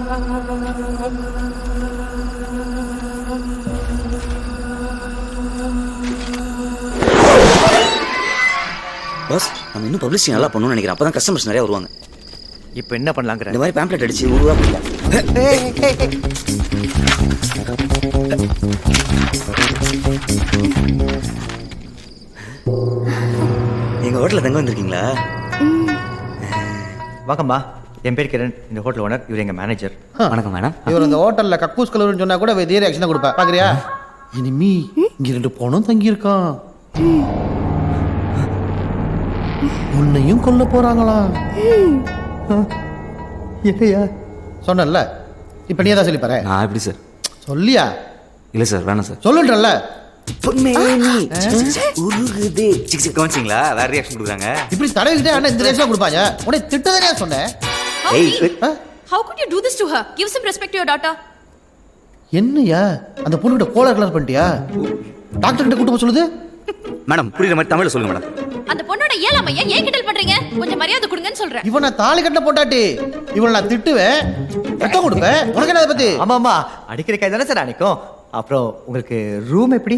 Pass, நம்ம இன்னும் publicity நல்லா பண்ணணும்னு நினைக்கிறேன். அப்பதான் கஸ்டமர்ஸ் நிறைய வருவாங்க. இப்போ என்ன பண்ணலாங்கிற? இந்த மாதிரி பேம்ப்ளெட் அடிச்சு உருவா போடலாம். எங்க ஹோட்டல்ல தங்க வந்திருக்கீங்களா? வாங்கம்மா, என் பேர் கிரண், இந்த ஹோட்டல் ஓனர். இவர் எங்க மேனேஜர். வணக்கம் மேடம். இவர் இந்த ஹோட்டல்ல கக்கூஸ் கலர்னு சொன்னா கூட இதே ரியாக்ஷன் கொடுப்பா. பாக்குறியா? இனிமே இங்க 2 பணம் தங்கி இருக்கான். உன்னையும் கொல்ல போறாங்களா? இல்லையா? சொன்னல. இப்ப நீ தான் சொல்லி பாரு. நான் எப்படி சார்? சொல்லியா? இல்ல சார், வேணாம் சார். சொல்லுன்றல்ல. உருகுதே. கவனிச்சிங்களா? வேற ரியாக்ஷன் கொடுக்குறாங்க. இப்படி தடவிக்கிட்டே அண்ணா இந்த ரியாக்ஷன் கொடுப்பாங்க. உன்னை திட்டதானே சொன்னேன். How could you do this to her? Give some respect to your daughter. என்னையா அந்த பொண்ணு கிட்ட கோலர் கலர் பண்ணிட்டியா? டாக்டர் கிட்ட கூட்டு போக சொல்லுது. மேடம், புரியுற மாதிரி தமிழ்ல சொல்லுங்க மேடம். அந்த பொண்ணோட ஏலாமையா ஏன் கிண்டல் பண்றீங்க? கொஞ்சம் மரியாதை கொடுங்கன்னு சொல்றேன். இவன் நான் தாலி கட்ட போட்டாட்டி இவன் நான் திட்டுவேன், ரத்தம் கொடுப்பேன். உனக்கு என்ன அதை பத்தி? ஆமாம்மா, அடிக்கிற கை தானே சார் அடிக்கும். அப்புறம் உங்களுக்கு ரூம் எப்படி?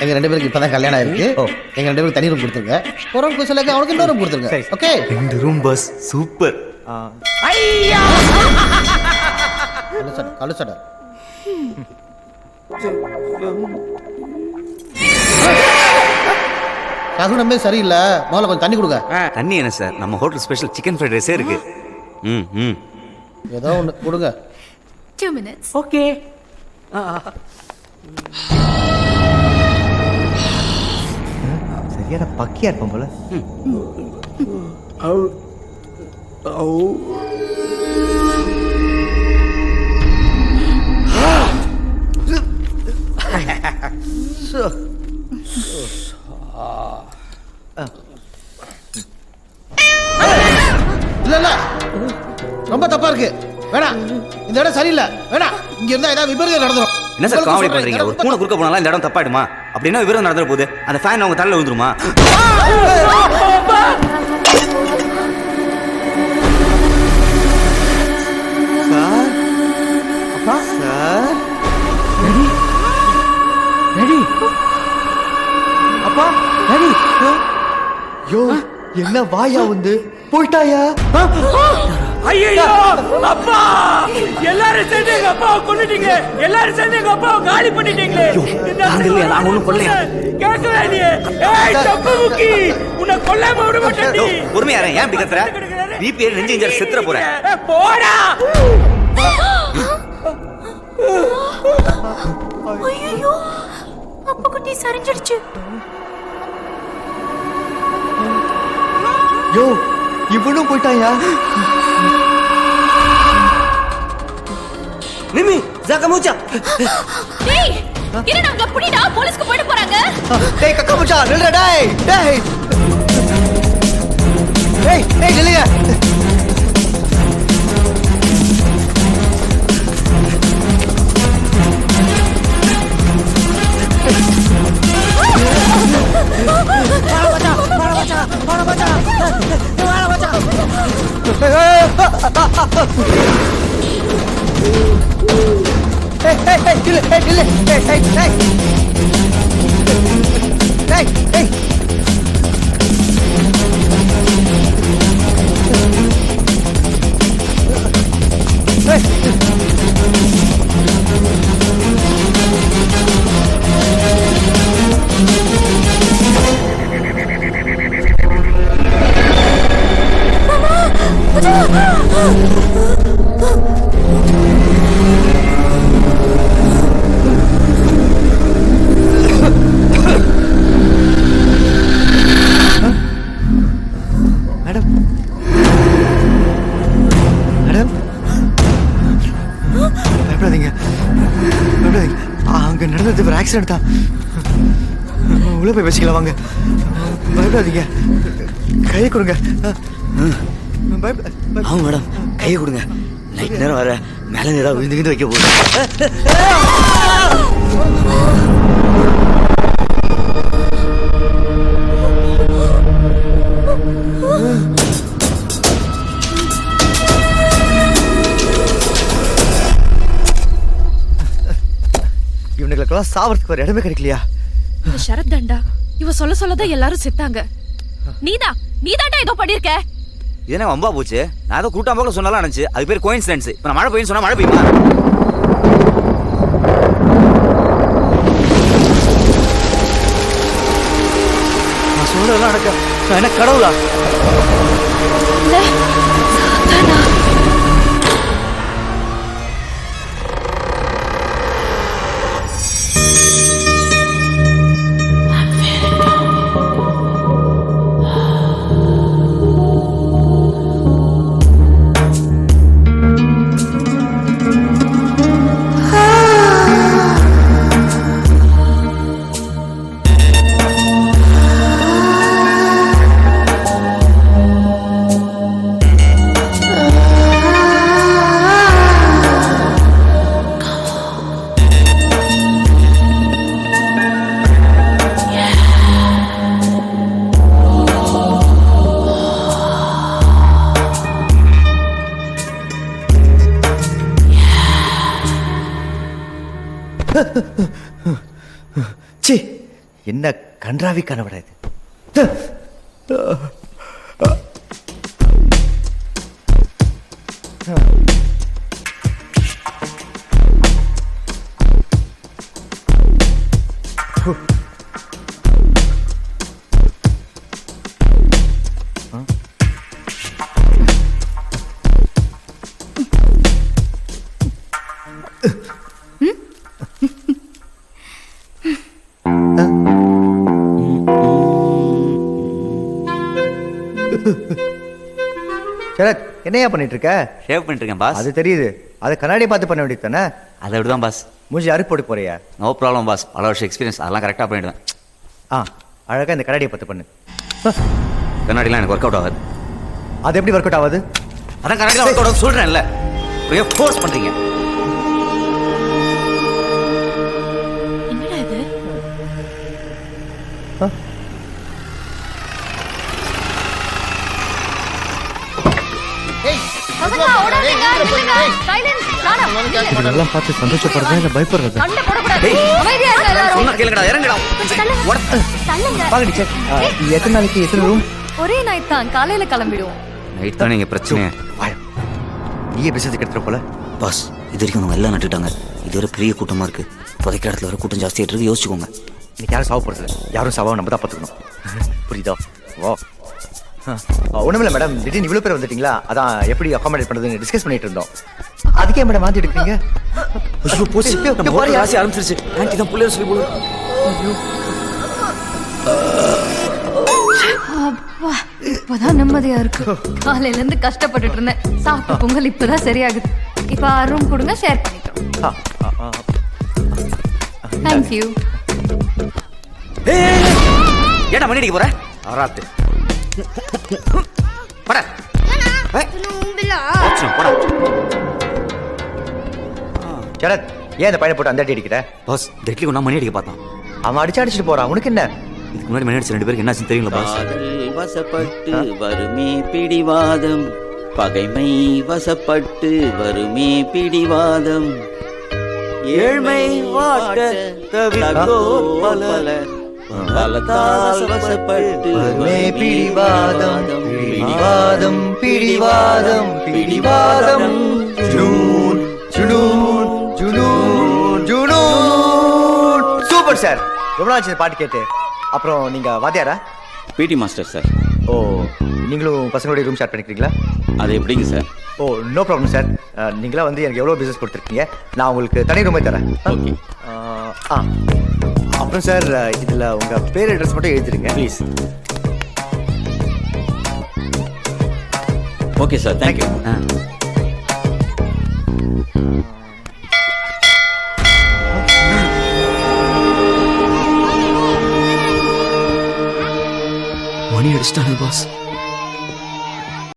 எங்க 2 பேருக்கு இப்பதான் கல்யாணம் ஆயிருக்கு. எங்க 2 பேருக்கு தனி ரூம் கொடுத்துருங்க. ஒரு ரூம் குசலக்கு அவனுக்கு இன்னொரு ரூம் கொடுத்துருங்க. ஓகே? 2 room bus super. ஐயா! கலுசட. சகுனமே சரியில்லை. முதல்ல கொஞ்சம் தண்ணி கொடுங்க. தண்ணி என்ன சார்? நம்ம ஹோட்டல் ஸ்பெஷல் சிக்கன் ஃப்ரைட் ரைஸே இருக்கு. ஏதோ ஒன்று கொடுங்க. 2 minutes. ஓகே. சரியான பக்கியா இருப்போம் போல. இல்ல இல்ல, ரொம்ப தப்பா இருக்கு. வேணாம், இந்த இடம் சரியில்லை. வேணாம், இங்க இருந்தா ஏதாவது விபரீதம் நடந்துரும். என்ன சார் காமெடி பண்றீங்க? ஒரு பூனை குறுக்க போனாலும் இந்த இடம் தப்பாயிடுமா? அப்படின்னா விபரீதம் நடந்துற போகுது. அந்த ஃபேன் அவங்க தலையில விழுந்துருமா? சார், ரெடி ரெடி அப்பா, ரெடி. யோ, என்ன வாயா வந்து போயிட்டாயா? ஐயோ அப்பா, எல்லாரும் சேர்ந்து எங்க அப்பாவை கொன்னுட்டீங்க. எல்லாரும் சேர்ந்து எங்க அப்பாவை காலி பண்ணிட்டீங்களே. நாங்க ஒண்ணும் கொல்லையா? கேட்கவே நீ. ஏய் தப்பு முக்கி, உன்னை கொல்லாம விட மாட்டேன். பொறுமையா இரு. ஏன் இப்படி கத்துற? பிபி நெஞ்சு இன்ஜர் செத்துற போறேன். போடா. ஐயோ, அப்பா குட்டி சரிஞ்சிடுச்சு. யோ, இவனும் போயிட்டாயா? மிமி, ஜாக்க மூச்சா. டேய், என்ன நாங்க புடிடா, போலீஸ்க்கு போயிட போறாங்க. டேய் கக்கா மச்சா, நில்லுடா டேய். டேய். டேய், டேய் நில்லுங்க. அங்க நடந்தது ஒரு ஆக்சிடென்ட் தான். உள்ள போய் வச்சுக்கலாம் வாங்க. பயப்படாதீங்க, கையை கொடுங்க. ஆமாம் மேடம், கையை கொடுங்க. நைட் நேரம் வர மேலே ஏதாவது விழுந்து வைக்க போகுது. இவங்களுக்கெல்லாம் சாவறதுக்கு ஒரு இடமே கிடைக்கலையா? இந்த ஷரத் தண்டா இவ சொல்ல சொல்லதான் எல்லாரும் செத்தாங்க. நீதாண்டா ஏதோ பண்ணிருக்க. இது என்ன வம்பா போச்சு? நான் ஏதோ கூட்டாம்போக்கில் சொன்னாலும் நினைச்சு அது பேர் கோயின்சிடன்ஸ். இப்போ நான் மழை பெய்யும் சொன்னா மழை பெய்யுமா? நான் சொல்றதெல்லாம் நடக்க நான் என்ன கடவுளா? இல்ல சாத்தானா? சி, என்ன கன்றாவி கனவுடா இது. சரத், என்னையா பண்ணிட்டு இருக்க? ஷேவ் பண்ணிட்டு இருக்கேன் பாஸ். அது தெரியுது. அதை கண்ணாடியை பார்த்து பண்ண வேண்டியது தானே? அதை விடுதான் பாஸ். மூஞ்சி யாருக்கு போட்டு போறியா? No problem boss. பல வருஷம் எக்ஸ்பீரியன்ஸ், அதெல்லாம் கரெக்டாக பண்ணிடுவேன். அழகா இந்த கண்ணாடியை பார்த்து பண்ணு. கண்ணாடிலாம் எனக்கு ஒர்க் அவுட் ஆகாது. அது எப்படி ஒர்க் அவுட் ஆகுது? அதான் கண்ணாடிலாம் ஒர்க் அவுட் ஆகுது சொல்கிறேன்ல. ஃபோர்ஸ் பண்ணுறீங்க. என்னடா இது? இதெல்லாம் பார்த்து சந்தோஷப்படுறதா இல்ல பயப்படுறதா? சொன்னா கேளுங்கடா, இறங்குடா. பாக்கடி சார், எத்தனை நாளைக்கு எத்தனை ரூம்? ஒரே நைட் தான், காலையில கிளம்பிடுவோம். நைட் தான் நீங்கள் பிரச்சனை. நீயே பிசினஸ் கெடுத்துற போல. பாஸ், இது வரைக்கும் அவங்க எல்லாம் நட்டுட்டாங்க. இது ஒரு பெரிய கூட்டமாக இருக்குது. புதைக்கிற இடத்துல வர கூட்டம் ஜாஸ்தியாக இருக்குது. யோசிச்சுக்கோங்க. இன்னைக்கு யாரும் சாவ போகிறது இல்லை. யாரும் சாவாக நம்ம தான் பார்த்துக்கணும். புரியுதா? வா. ஒன்றுமில்ல மேடம், திடீர்னு இவ்வளோ பேர் வந்துட்டீங்களா? அதான் எப்படி அகாமடேட் பண்ணுறதுன்னு டிஸ்கஸ் பண்ணிட்டு இருந்தோம். அதுக்கே மேடம் வாந்தி எடுக்கிறீங்க? போச்சு, நம்ம ஒரு ராசி ஆரம்பிச்சிருச்சு. ஆன்ட்டி தான் பிள்ளைய சொல்லி போடுது. அப்பா, இப்பதான் நிம்மதியா இருக்கு. காலையில இருந்து கஷ்டப்பட்டுட்டு இருந்தேன். சாப்பிட்ட பொங்கல் இப்பதான் சரியாகுது. இப்ப ரூம் கொடுங்க, ஷேர் பண்ணிட்டோம். தேங்க்யூ. ஏன்னா மணி அடிக்க போற? ஆராத்து பட சரத், ஏன் இந்த பையனை போட்டு அந்த அடி அடிக்கிற? பாஸ், டெட்லி ஒன்றா மணி அடிக்க பார்த்தான். அவன் அடிச்சுட்டு போறான். உனக்கு என்ன? இதுக்கு முன்னாடி மணி அடிச்ச 2 பேருக்கு என்னாச்சுன்னு தெரியுங்களா பாஸ்? வசப்பட்டு வருமே பிடிவாதம், பகைமை வசப்பட்டு வருமே பிடிவாதம், ஏழ்மை வாட்ட தவிர்த்தோர் பலர், பலத்தால் வசப்பட்டு வருமே பிடிவாதம், பிடிவாதம், பிடிவாதம், பிடிவாதம். ஜுனூன், ஜுனூன், ஜுனூன், ஜுனூன். Super sir. எவ்வளோ ஆச்சு பாட்டு கேட்டு? அப்புறம் நீங்க வாத்தியாரா? PT master sir. ஓ, நீங்களும் பசங்களுடைய ரூம் ஷேர் பண்ணிக்கிறீங்களா? அது எப்படிங்க சார்? ஓ, நோ ப்ராப்ளம் சார். நீங்களா வந்து எனக்கு எவ்வளோ பிஸ்னஸ் கொடுத்துருக்கீங்க, நான் உங்களுக்கு தனி ரூமே தரேன். ஓகே. அப்புறம் சார், இதில் உங்கள் பேர் அட்ரஸ் மட்டும் எழுதிருங்க ப்ளீஸ். Okay sir, thank you. மணி அடிச்சிட்டானே பாஸ்.